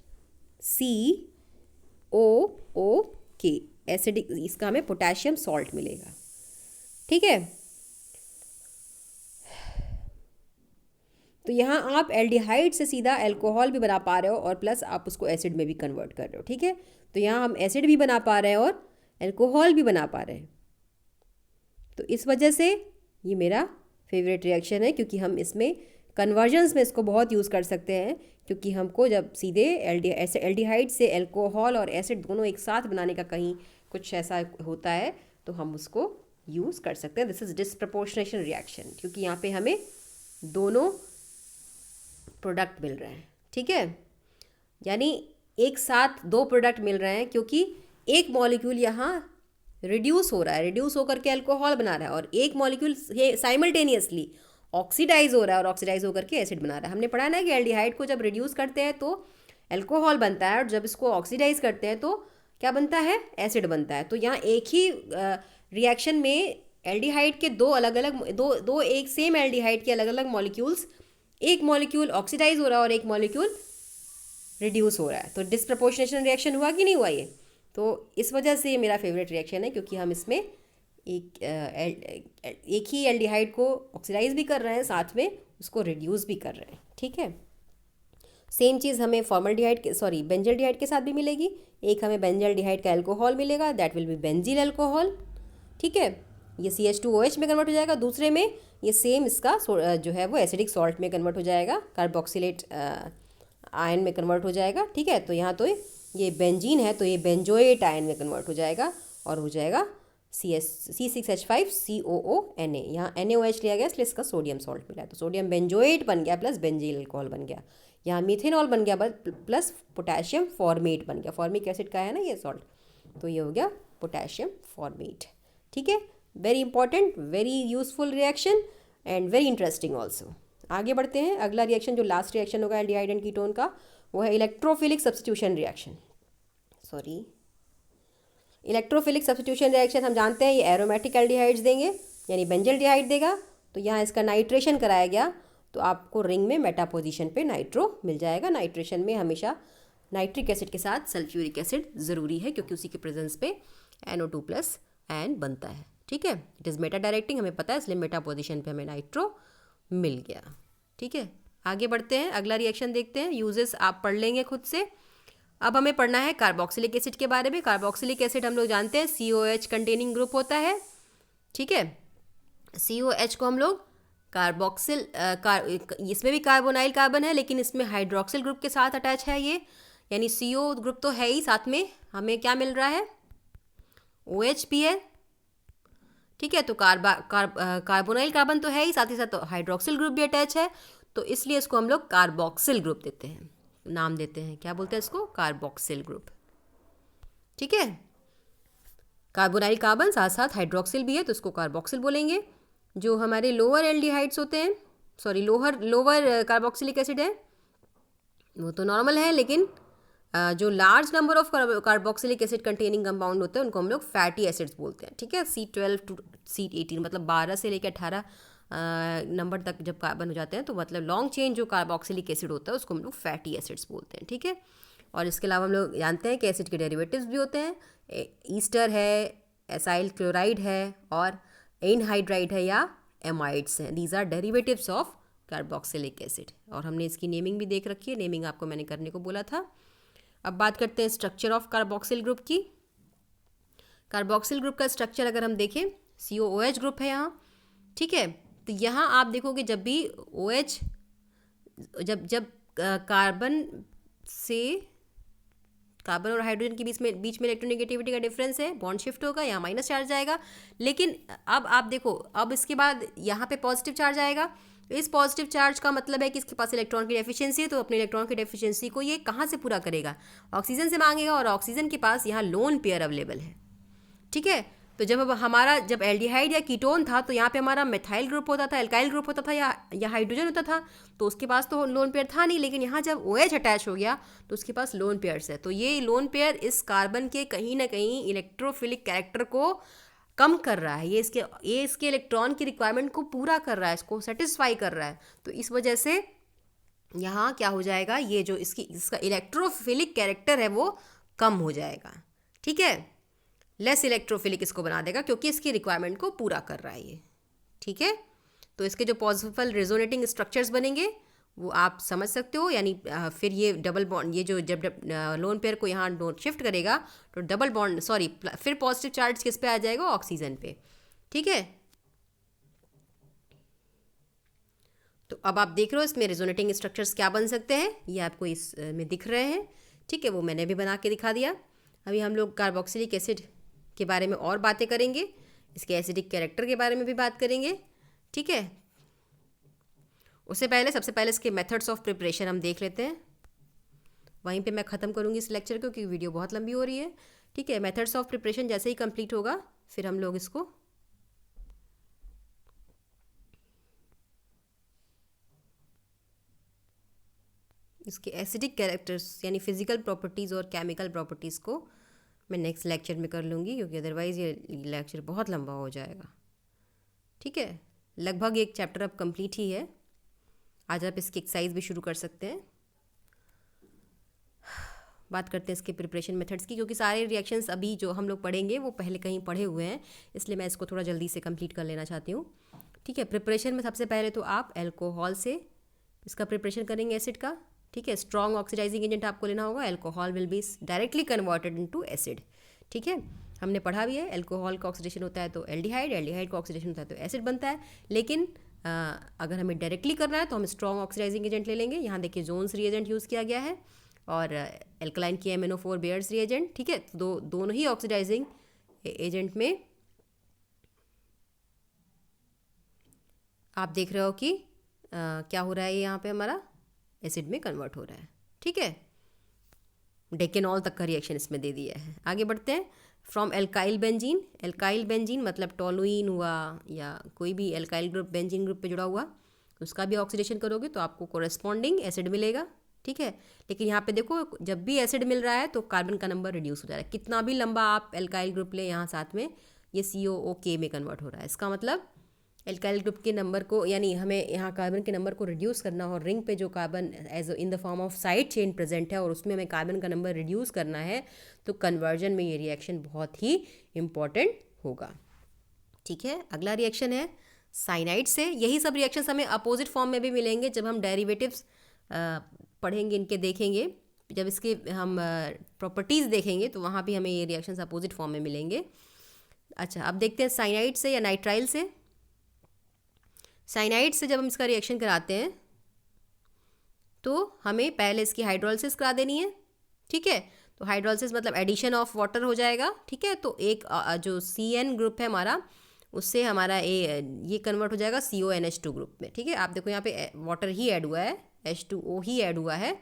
एसिडिक, इसका हमें पोटेशियम सॉल्ट मिलेगा, ठीक है। तो यहाँ आप एल्डिहाइड से सीधा अल्कोहल भी बना पा रहे हो और प्लस आप उसको एसिड में भी कन्वर्ट कर रहे हो, ठीक है। तो यहाँ हम एसिड भी बना पा रहे हैं और अल्कोहल भी बना पा रहे हैं। तो इस वजह से ये मेरा फेवरेट रिएक्शन है, क्योंकि हम इसमें कन्वर्जन्स में इसको बहुत यूज़ कर सकते हैं, क्योंकि हमको जब सीधे एल्डिहाइड से अल्कोहल और एसिड दोनों एक साथ बनाने का कहीं कुछ ऐसा होता है तो हम उसको यूज़ कर सकते हैं। दिस इज़ डिसप्रपोर्शनेशन रिएक्शन, क्योंकि यहाँ पे हमें दोनों प्रोडक्ट मिल रहे हैं, ठीक है, यानी एक साथ दो प्रोडक्ट मिल रहे हैं, क्योंकि एक मॉलिक्यूल यहाँ रिड्यूस हो रहा है, रिड्यूस होकर के अल्कोहल बना रहा है, और एक मॉलिक्यूल साइमल्टेनियसली ऑक्सीडाइज हो रहा है और ऑक्सीडाइज होकर के एसिड बना रहा है। हमने पढ़ा ना कि एल्डिहाइड को जब रिड्यूस करते हैं तो अल्कोहल बनता है, और जब इसको ऑक्सीडाइज करते हैं तो क्या बनता है, एसिड बनता है। तो यहाँ एक ही रिएक्शन में एल्डिहाइड के दो अलग अलग दो एक सेम एल्डिहाइड के अलग अलग मॉलिक्यूल्स, एक मॉलिक्यूल ऑक्सीडाइज हो रहा है और एक मॉलिक्यूल रिड्यूस हो रहा है। तो डिसप्रपोर्शनेशन रिएक्शन हुआ कि नहीं हुआ ये। तो इस वजह से ये मेरा फेवरेट रिएक्शन है, क्योंकि हम इसमें एक ही एल्डिहाइड को ऑक्सीडाइज भी कर रहे हैं, साथ में उसको रिड्यूस भी कर रहे हैं, ठीक है। सेम चीज़ हमें फॉर्मल्डिहाइड के बेंजल्डिहाइड के साथ भी मिलेगी। एक हमें बेंजल्डिहाइड का अल्कोहल मिलेगा, दैट विल बी बेंजील अल्कोहल, ठीक है। ये CH2OH में कन्वर्ट हो जाएगा, दूसरे में ये सेम इसका जो है वो एसिडिक सॉल्ट में कन्वर्ट हो जाएगा, कार्बोक्सिलेट आयन में कन्वर्ट हो जाएगा, ठीक है। तो यहाँ तो ये बेंजीन है तो ये बेंजोएट आयन में कन्वर्ट हो जाएगा और हो जाएगा C6H5COONA। यहाँ NaOH लिया गया इसलिए इसका सोडियम सॉल्ट मिला है, तो सोडियम बेंजोएट बन गया प्लस बेंजील अल्कोहल बन गया। यहाँ मीथेनॉल बन गया प्लस पोटेशियम फॉर्मेट बन गया, फॉर्मिक एसिड का है ना ये सॉल्ट, तो ये हो गया पोटेशियम फॉर्मेट, ठीक है। Very important, very useful reaction and very interesting also. आगे बढ़ते हैं, अगला रिएक्शन जो लास्ट रिएक्शन होगा एल्डिहाइड एंड कीटोन का, वो है electrophilic substitution reaction. Electrophilic substitution reaction हम जानते हैं ये एरोमेटिक एल्डिहाइड्स देंगे, यानी बेंजल्डिहाइड देगा, तो यहाँ इसका नाइट्रेशन कराया गया तो आपको रिंग में मेटा पोजीशन पे नाइट्रो मिल जाएगा। नाइट्रेशन में हमेशा नाइट्रिक एसिड के साथ सल्फ्यूरिक एसिड ज़रूरी है, क्योंकि उसी के प्रेजेंस पे NO2+ आयन बनता है, ठीक है। इट इज़ मेटा डायरेक्टिंग, हमें पता है, इसलिए मेटा पोजीशन पे हमें नाइट्रो मिल गया, ठीक है। आगे बढ़ते हैं, अगला रिएक्शन देखते हैं, यूजेस आप पढ़ लेंगे खुद से। अब हमें पढ़ना है कार्बोक्सिलिक एसिड के बारे में। कार्बोक्सिलिक एसिड हम लोग जानते हैं COH कंटेनिंग ग्रुप होता है, ठीक है। COH को हम लोग कार्बोक्सिल इसमें भी कार्बोनाइल कार्बन है, लेकिन इसमें हाइड्रोक्सिल ग्रुप के साथ अटैच है ये, यानी CO ग्रुप तो है ही, साथ में हमें क्या मिल रहा है, OH भी है, ठीक है। तो कार्बोनाइल कार्बन तो है ही, साथ साथ हाइड्रोक्सिल ग्रुप भी अटैच है, तो इसलिए इसको हम लोग कार्बोक्सिल ग्रुप देते हैं, नाम देते हैं, क्या बोलते हैं इसको, कार्बोक्सिल ग्रुप, ठीक है। कार्बोनाइल कार्बन साथ साथ हाइड्रोक्सिल भी है तो इसको कार्बोक्सिल बोलेंगे। जो हमारे लोअर एल्डिहाइड्स होते हैं, लोअर कार्बोक्सिलिक एसिड है वो तो नॉर्मल है, लेकिन जो large number of carboxylic acid containing compound होते हैं उनको हम लोग फैटी एसिड्स बोलते हैं, ठीक है। C12 to C18 मतलब 12 से लेकर 18 नंबर तक जब कार्बन हो जाते हैं तो मतलब लॉन्ग चेन जो कार्बोक्सिलिक एसिड होता है उसको हम लोग फैटी एसिड्स बोलते हैं, ठीक है। और इसके अलावा हम लोग जानते हैं कि एसिड के डेरिवेटिव्स भी होते हैं, ईस्टर है, एसाइल क्लोराइड है और एनहाइड्राइड है या एमाइड्स हैं। These are derivatives of carboxylic acid, और हमने इसकी नेमिंग भी देख रखी है, नेमिंग आपको मैंने करने को बोला था। अब बात करते हैं स्ट्रक्चर ऑफ कार्बोक्सिल ग्रुप की। कार्बोक्सिल ग्रुप का स्ट्रक्चर अगर हम देखें, COOH ग्रुप है यहाँ, ठीक है। तो यहाँ आप देखोगे जब भी OH जब कार्बन और हाइड्रोजन के बीच में इलेक्ट्रोनेगेटिविटी का डिफरेंस है, बॉन्ड शिफ्ट होगा, यहाँ माइनस चार्ज आएगा। लेकिन अब आप देखो, अब इसके बाद यहाँ पे पॉजिटिव चार्ज आएगा। इस पॉजिटिव चार्ज का मतलब है कि इसके पास इलेक्ट्रॉन की डेफिशिएंसी है, तो अपने इलेक्ट्रॉन की डेफिशिएंसी को ये कहाँ से पूरा करेगा, ऑक्सीजन से मांगेगा, और ऑक्सीजन के पास यहाँ लोन पेयर अवेलेबल है, ठीक है। तो जब हमारा जब एल्डिहाइड या कीटोन था तो यहाँ पे हमारा मिथाइल ग्रुप होता था, एल्काइल ग्रुप होता था, या हाइड्रोजन होता था, तो उसके पास तो लोन पेयर था नहीं। लेकिन यहाँ जब OH अटैच हो गया तो उसके पास लोन पेयर्स है। तो ये लोन पेयर इस कार्बन के कहीं ना कहीं इलेक्ट्रोफिलिक कैरेक्टर को कम कर रहा है, ये इसके इलेक्ट्रॉन की रिक्वायरमेंट को पूरा कर रहा है, इसको सेटिस्फाई कर रहा है। तो इस वजह से यहाँ क्या हो जाएगा, ये जो इसका इलेक्ट्रोफिलिक कैरेक्टर है वो कम हो जाएगा। ठीक है, लेस इलेक्ट्रोफिलिक इसको बना देगा क्योंकि इसकी रिक्वायरमेंट को पूरा कर रहा है ये। ठीक है, तो इसके जो पॉजिटिव रेजोनेटिंग स्ट्रक्चर्स बनेंगे वो आप समझ सकते हो। यानी फिर ये डबल बॉन्ड, ये जो जब लोन पेयर को यहाँ शिफ्ट करेगा तो डबल बॉन्ड फिर पॉजिटिव चार्ज किस पे आ जाएगा, ऑक्सीजन पे। ठीक है, तो अब आप देख रहे हो इसमें रेजोनेटिंग स्ट्रक्चर्स क्या बन सकते हैं, ये आपको इस में दिख रहे हैं। ठीक है, वो मैंने भी बना के दिखा दिया। अभी हम लोग कार्बोक्सिलिक एसिड के बारे में और बातें करेंगे, इसके एसिडिक कैरेक्टर के बारे में भी बात करेंगे। ठीक है, उससे पहले सबसे पहले इसके मेथड्स ऑफ प्रिपरेशन हम देख लेते हैं। वहीं पे मैं ख़त्म करूँगी इस लेक्चर को क्योंकि वीडियो बहुत लंबी हो रही है। ठीक है, मेथड्स ऑफ प्रिपरेशन जैसे ही कंप्लीट होगा फिर हम लोग इसको इसके एसिडिक कैरेक्टर्स यानी फिजिकल प्रॉपर्टीज़ और केमिकल प्रॉपर्टीज़ को मैं नेक्स्ट लेक्चर में कर लूँगी, क्योंकि अदरवाइज़ ये लेक्चर बहुत लंबा हो जाएगा। ठीक है, लगभग एक चैप्टर अब कंप्लीट ही है। आज आप इसकी एक्सरसाइज भी शुरू कर सकते हैं। बात करते हैं इसके प्रिपरेशन मेथड्स की, क्योंकि सारे रिएक्शंस अभी जो हम लोग पढ़ेंगे वो पहले कहीं पढ़े हुए हैं, इसलिए मैं इसको थोड़ा जल्दी से कंप्लीट कर लेना चाहती हूँ। ठीक है, प्रिपरेशन में सबसे पहले तो आप अल्कोहल से इसका प्रिपरेशन करेंगे एसिड का। ठीक है, स्ट्रॉन्ग ऑक्सीडाइजिंग एजेंट आपको लेना होगा। Alcohol will be directly converted into acid. ठीक है, हमने पढ़ा भी है, अल्कोहल का ऑक्सीडेशन होता है तो एल्डिहाइड, एल्डिहाइड का ऑक्सीडेशन होता है तो एसिड बनता है। लेकिन अगर हमें डायरेक्टली करना है तो हम स्ट्रॉन्ग ऑक्सीडाइजिंग एजेंट ले लेंगे। यहाँ देखिए जोन्स रिएजेंट यूज़ किया गया है और एल्कलाइन की MnO4 बेयर्स रिएजेंट। ठीक है, दोनों ही ऑक्सीडाइजिंग एजेंट में आप देख रहे हो कि क्या हो रहा है, यहाँ पे हमारा एसिड में कन्वर्ट हो रहा है। ठीक है, डेकेनॉल तक का रिएक्शन इसमें दे दिया है। आगे बढ़ते हैं। From alkyl benzene, alkyl benzene मतलब टोलुइन हुआ या कोई भी एल्काइल ग्रुप बेंजीन ग्रुप पे जुड़ा हुआ, उसका भी ऑक्सीडेशन करोगे तो आपको कोरेस्पॉन्डिंग एसिड मिलेगा। ठीक है, लेकिन यहाँ पे देखो जब भी एसिड मिल रहा है तो कार्बन का नंबर रिड्यूस हो जा रहा है। कितना भी लंबा आप एल्काइल ग्रुप ले, यहाँ साथ में ये COOK में कन्वर्ट हो रहा है। इसका मतलब एल्काइल ग्रुप के नंबर को, यानी हमें यहाँ कार्बन के नंबर को रिड्यूस करना और रिंग पे जो carbon as in the form of side chain present है और उसमें हमें कार्बन का नंबर रिड्यूस करना है, तो कन्वर्जन में ये रिएक्शन बहुत ही इम्पॉर्टेंट होगा। ठीक है, अगला रिएक्शन है साइनाइड से। यही सब रिएक्शंस हमें अपोजिट फॉर्म में भी मिलेंगे जब हम डेरिवेटिव्स पढ़ेंगे, इनके देखेंगे। जब इसके हम प्रॉपर्टीज़ देखेंगे तो वहाँ भी हमें ये रिएक्शंस अपोजिट फॉर्म में मिलेंगे। अच्छा, अब देखते हैं साइनाइड से या नाइट्राइल से। साइनाइड से जब हम इसका रिएक्शन कराते हैं तो हमें पहले इसकी हाइड्रोलिसिस करा देनी है। ठीक है, तो हाइड्रोलिसिस मतलब एडिशन ऑफ वाटर हो जाएगा। ठीक है, तो एक जो CN ग्रुप है हमारा, उससे हमारा ये कन्वर्ट हो जाएगा CONH2 ग्रुप में। ठीक है, आप देखो यहाँ पे वाटर ही ऐड हुआ है, H2O ही ऐड हुआ है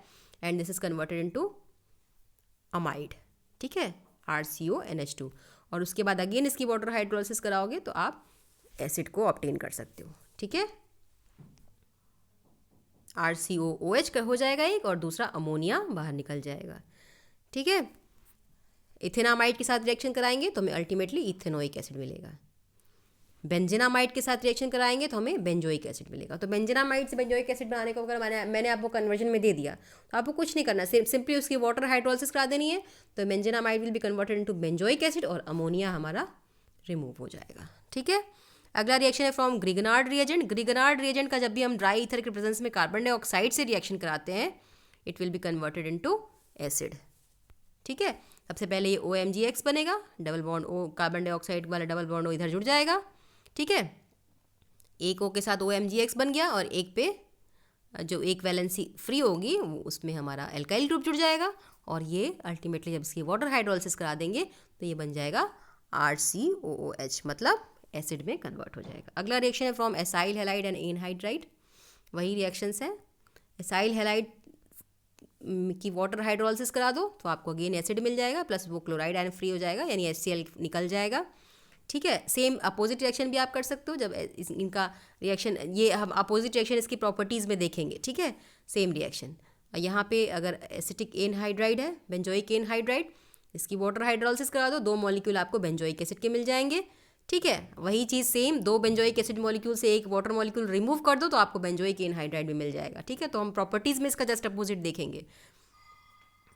and this is converted into amide. ठीक है, RCONH2, और उसके बाद अगेन इसकी वाटर हाइड्रोलिसिस कराओगे तो आप एसिड को ऑब्टेन कर सकते हो। ठीक है, RCOOH का हो जाएगा एक और दूसरा अमोनिया बाहर निकल जाएगा। ठीक है, इथेनामाइड के साथ रिएक्शन कराएंगे तो हमें अल्टीमेटली इथेनोइक एसिड मिलेगा। बेंजेनामाइड के साथ रिएक्शन कराएंगे तो हमें बेंजोइक एसिड मिलेगा। तो बेंजेनामाइड से बेंजोइक एसिड बनाने को अगर मैंने आपको कन्वर्जन में दे दिया तो आपको कुछ नहीं करना, सिंपली उसकी वाटर हाइड्रोलिसिस करा देनी है। तो benzamide will be converted into benzoic acid और अमोनिया हमारा रिमूव हो जाएगा। ठीक है, अगला रिएक्शन है from Grignard reagent. Grignard reagent का जब भी हम ड्राई ईथर के प्रेजेंस में कार्बन डाइऑक्साइड से रिएक्शन कराते हैं, it will be converted into acid. ठीक है, सबसे पहले ये OMgX बनेगा, double bond O, carbon dioxide वाला डबल बॉन्ड O इधर जुड़ जाएगा। ठीक है, एक O के साथ OMgX बन गया और एक पे जो एक वैलेंसी फ्री होगी उसमें हमारा एल्काइल ग्रुप जुड़ जाएगा और ये अल्टीमेटली जब इसकी वाटर हाइड्रोलिसिस करा देंगे तो ये बन जाएगा RCOOH, मतलब एसिड में कन्वर्ट हो जाएगा। अगला रिएक्शन है from acyl halide and anhydride. वही रिएक्शंस हैं। एसाइल हैलाइड की वाटर हाइड्रोलिसिस करा दो तो आपको अगेन एसिड मिल जाएगा, प्लस वो क्लोराइड आयन फ्री हो जाएगा, यानी HCl निकल जाएगा। ठीक है। सेम अपोजिट रिएक्शन भी आप कर सकते हो जब इनका रिएक्शन, ये हम अपोजिट रिएक्शन इसकी प्रॉपर्टीज़ में देखेंगे, ठीक है। सेम रिएक्शन यहाँ पे अगर एसिटिक एनहाइड्राइड है, बेंजोइक एनहाइड्राइड, इसकी वाटर हाइड्रोलिसिस करा दो, 2 मॉलिक्यूल आपको बेंजोइक एसिड के मिल जाएंगे, ठीक है। वही चीज़ सेम, 2 बेंजोइक एसिड मॉलिक्यूल से 1 वाटर मॉलिक्यूल रिमूव कर दो तो आपको बेंजोइक एनहाइड्राइड भी मिल जाएगा, ठीक है। तो हम प्रॉपर्टीज़ में इसका जस्ट अपोजिट देखेंगे,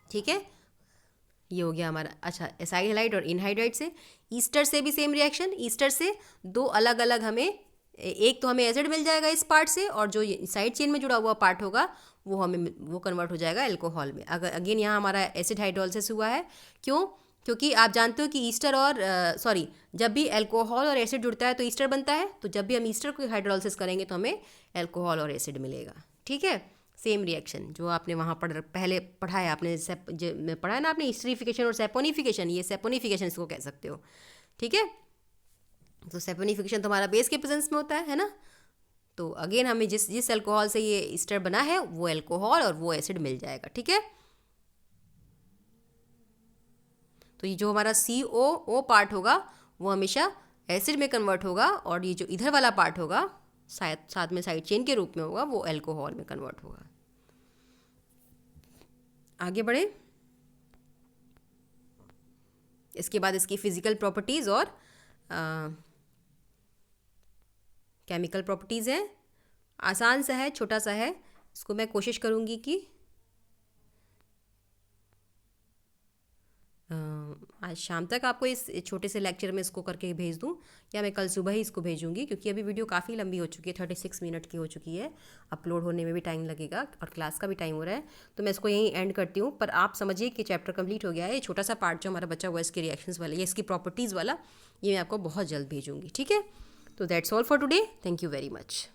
ठीक है। ये हो गया हमारा। अच्छा, एसाइल हैलाइड और इनहाइड्राइड से, ईस्टर से भी सेम रिएक्शन। ईस्टर से 2 अलग अलग हमें, एक तो हमें एसिड मिल जाएगा इस पार्ट से, और जो साइड चेन में जुड़ा हुआ पार्ट होगा वो कन्वर्ट हो जाएगा एल्कोहल में। अगर अगेन यहाँ हमारा एसिड हाइड्रोलिसिस हुआ है, क्यों? क्योंकि आप जानते हो कि ईस्टर और जब भी अल्कोहल और एसिड जुड़ता है तो ईस्टर बनता है, तो जब भी हम ईस्टर को हाइड्रोलिसिस करेंगे तो हमें अल्कोहल और एसिड मिलेगा, ठीक है। सेम रिएक्शन जो आपने वहाँ पहले पढ़ा है, आपने पढ़ा है ना आपने, ईस्टरिफिकेशन और सेपोनिफिकेशन, ये सेपोनिफिकेशन इसको कह सकते हो, ठीक है। तो सेपोनिफिकेशन तो हमारा बेस के प्रेजेंस में होता है ना। तो अगेन हमें जिस अल्कोहल से ये ईस्टर बना है वो अल्कोहल और वो एसिड मिल जाएगा, ठीक है। तो ये जो हमारा COO पार्ट होगा वो हमेशा एसिड में कन्वर्ट होगा, और ये जो इधर वाला पार्ट होगा साथ में साइड चेन के रूप में होगा वो अल्कोहल में कन्वर्ट होगा। आगे बढ़े, इसके बाद इसकी फिजिकल प्रॉपर्टीज़ और केमिकल प्रॉपर्टीज़ हैं। आसान सा है, छोटा सा है, इसको मैं कोशिश करूँगी कि आज शाम तक आपको इस छोटे से लेक्चर में इसको करके भेज दूँ, या मैं कल सुबह ही इसको भेजूँगी, क्योंकि अभी वीडियो काफ़ी लंबी हो चुकी है, 36 मिनट की हो चुकी है। अपलोड होने में भी टाइम लगेगा और क्लास का भी टाइम हो रहा है, तो मैं इसको यहीं एंड करती हूँ। पर आप समझिए कि चैप्टर कंप्लीट हो गया है। ये छोटा सा पार्ट जो हमारा बचा हुआ है इसके रिएक्शंस वाला, ये इसकी प्रॉपर्टीज़ वाला, ये मैं आपको बहुत जल्द भेजूँगी, ठीक है। तो that's all for today, thank you very much.